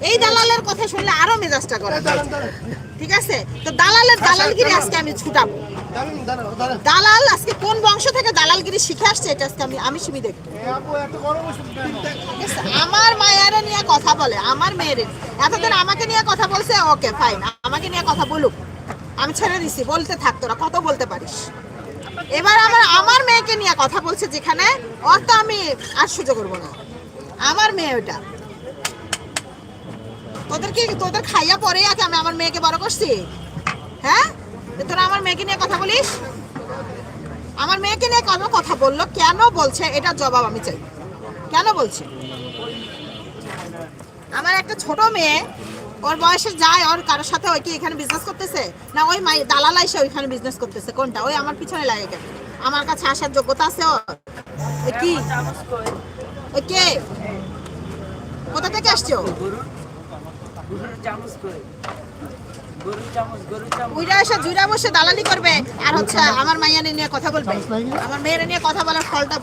এই দালালের কথা শুনলে আরো মেজাজটা গরম ঠিক আছে তো দালালের দালালগিরি আজকে আমি ছুটাবো দালাল আজকে কোন বংশ থেকে দালালগিরি শিখে আসছে এটা আজকে আমি শিবি দেখবো আমার মায়েরা নিয়ে কথা বলে আমার মেয়ের এতদিন আমাকে নিয়ে কথা বলছে ওকে ফাইন আমাকে নিয়ে কথা বলুক আমি ছেড়ে দিছি বলতে থাক তোরা কত বলতে পারিস এবার আমার মেয়েকে নিয়ে কথা বলছে যেখানে ওর তো আমি আর সহ্য করবো না আমার মেয়ে ওটা তোদের খাইয়া পরে আছে আমি আমার মেয়েকে বড় করছি হ্যাঁ তোরা আমার মেয়েকে নিয়ে কথা বলিস আমার মেয়েকে নিয়ে কথা বললো কেন বলছে এটা জবাব আমি চাই কেন বলছে আমার একটা ছোট মেয়ে ওর বয়সে যায় ওর কারোর সাথে ওই কি এখানে বিজনেস করতেছে না ওই দালাল এসে ওইখানে বিজনেস করতেছে কোনটা ওই আমার পিছনে লাগে কেন আমার কাছে আসার যোগ্যতা আছে ওর কি ওই কে কোথা থেকে আসছো উইরা এসে জুড়া বসে দালালি করবে আর হচ্ছে আমার মাইয়া নিয়ে কথা বলবে আমার মেয়ের নিয়ে কথা বলার ফলটা